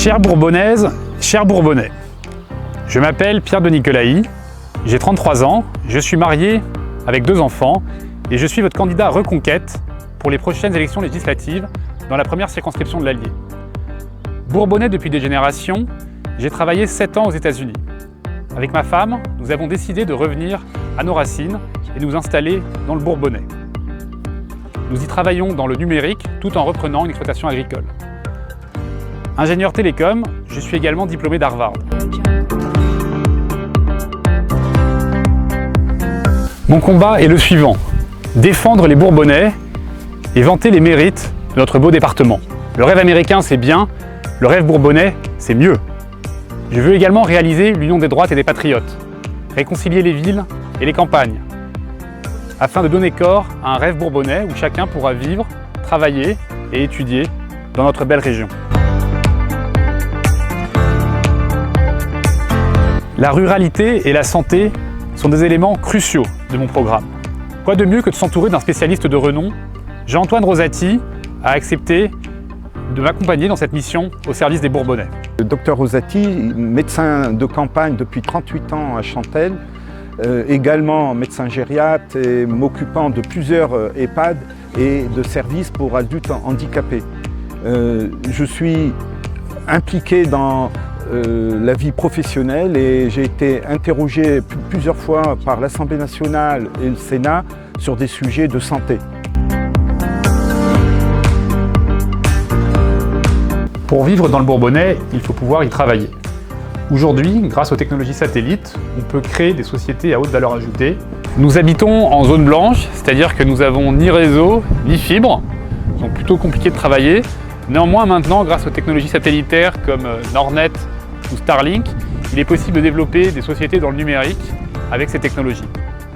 Chères Bourbonnaises, chers Bourbonnais, je m'appelle Pierre de Nicolaï, j'ai 33 ans, je suis marié avec 2 enfants et je suis votre candidat Reconquête pour les prochaines élections législatives dans la première circonscription de l'Allier. Bourbonnais depuis des générations, j'ai travaillé 7 ans aux États-Unis. Avec ma femme, nous avons décidé de revenir à nos racines et nous installer dans le Bourbonnais. Nous y travaillons dans le numérique tout en reprenant une exploitation agricole. Ingénieur télécom, je suis également diplômé d'Harvard. Mon combat est le suivant, défendre les Bourbonnais et vanter les mérites de notre beau département. Le rêve américain c'est bien, le rêve bourbonnais c'est mieux. Je veux également réaliser l'union des droites et des patriotes, réconcilier les villes et les campagnes, afin de donner corps à un rêve bourbonnais où chacun pourra vivre, travailler et étudier dans notre belle région. La ruralité et la santé sont des éléments cruciaux de mon programme. Quoi de mieux que de s'entourer d'un spécialiste de renom? Jean-Antoine Rosati a accepté de m'accompagner dans cette mission au service des Bourbonnais. Le docteur Rosati, médecin de campagne depuis 38 ans à Chantelle, également médecin gériatre et m'occupant de plusieurs EHPAD et de services pour adultes handicapés. Je suis impliqué dans la vie professionnelle et j'ai été interrogé plusieurs fois par l'Assemblée nationale et le Sénat sur des sujets de santé. Pour vivre dans le Bourbonnais, il faut pouvoir y travailler. Aujourd'hui, grâce aux technologies satellites, on peut créer des sociétés à haute valeur ajoutée. Nous habitons en zone blanche, c'est-à-dire que nous n'avons ni réseau, ni fibre, donc plutôt compliqué de travailler. Néanmoins, maintenant, grâce aux technologies satellitaires comme Nordnet ou Starlink, il est possible de développer des sociétés dans le numérique avec ces technologies.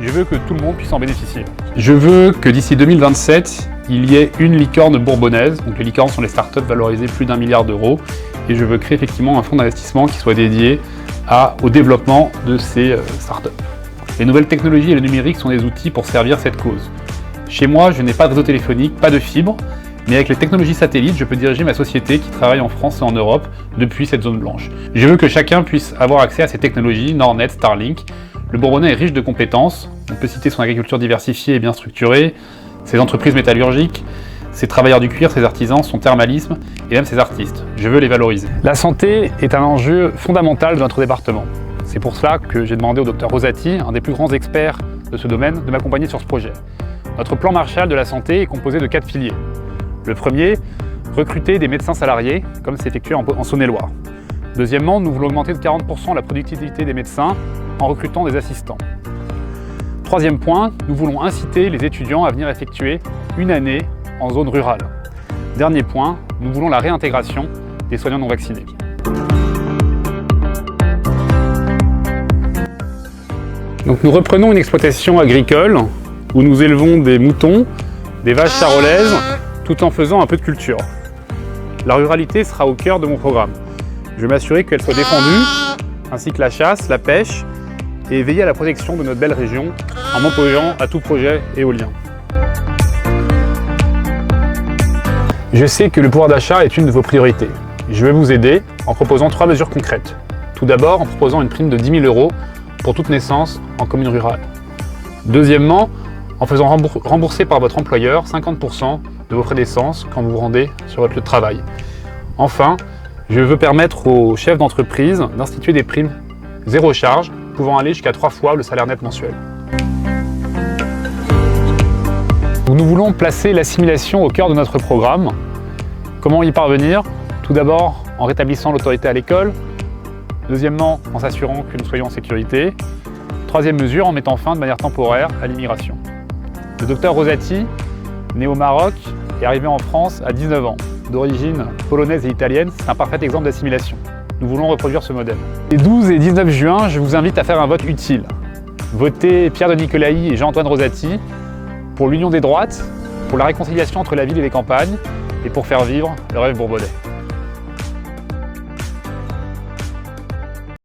Je veux que tout le monde puisse en bénéficier. Je veux que d'ici 2027, il y ait une licorne bourbonnaise. Donc les licornes sont les startups valorisées plus d'1 milliard d'euros. Et je veux créer effectivement un fonds d'investissement qui soit dédié au développement de ces startups. Les nouvelles technologies et le numérique sont des outils pour servir cette cause. Chez moi, je n'ai pas de réseau téléphonique, pas de fibre, mais avec les technologies satellites, je peux diriger ma société qui travaille en France et en Europe depuis cette zone blanche. Je veux que chacun puisse avoir accès à ces technologies, Nordnet, Starlink. Le Bourbonnais est riche de compétences. On peut citer son agriculture diversifiée et bien structurée, ses entreprises métallurgiques, ses travailleurs du cuir, ses artisans, son thermalisme et même ses artistes. Je veux les valoriser. La santé est un enjeu fondamental de notre département. C'est pour cela que j'ai demandé au Dr Rosati, un des plus grands experts de ce domaine, de m'accompagner sur ce projet. Notre plan Marshall de la santé est composé de 4 piliers. Le premier, recruter des médecins salariés, comme c'est effectué en Saône-et-Loire. Deuxièmement, nous voulons augmenter de 40% la productivité des médecins en recrutant des assistants. Troisième point, nous voulons inciter les étudiants à venir effectuer une année en zone rurale. Dernier point, nous voulons la réintégration des soignants non vaccinés. Donc nous reprenons une exploitation agricole où nous élevons des moutons, des vaches charolaises, tout en faisant un peu de culture. La ruralité sera au cœur de mon programme. Je vais m'assurer qu'elle soit défendue, ainsi que la chasse, la pêche, et veiller à la protection de notre belle région en m'opposant à tout projet éolien. Je sais que le pouvoir d'achat est une de vos priorités. Je vais vous aider en proposant 3 mesures concrètes. Tout d'abord, en proposant une prime de 10 000 € pour toute naissance en commune rurale. Deuxièmement, en faisant rembourser par votre employeur 50% de vos frais d'essence quand vous vous rendez sur votre lieu de travail. Enfin, je veux permettre aux chefs d'entreprise d'instituer des primes zéro charge, pouvant aller jusqu'à 3 fois le salaire net mensuel. Nous voulons placer l'assimilation au cœur de notre programme. Comment y parvenir? Tout d'abord, en rétablissant l'autorité à l'école. Deuxièmement, en s'assurant que nous soyons en sécurité. Troisième mesure, en mettant fin de manière temporaire à l'immigration. Le docteur Rosati, né au Maroc, est arrivé en France à 19 ans. D'origine polonaise et italienne, c'est un parfait exemple d'assimilation. Nous voulons reproduire ce modèle. Les 12 et 19 juin, je vous invite à faire un vote utile. Votez Pierre de Nicolaï et Jean-Antoine Rosati pour l'union des droites, pour la réconciliation entre la ville et les campagnes et pour faire vivre le rêve bourbonnais.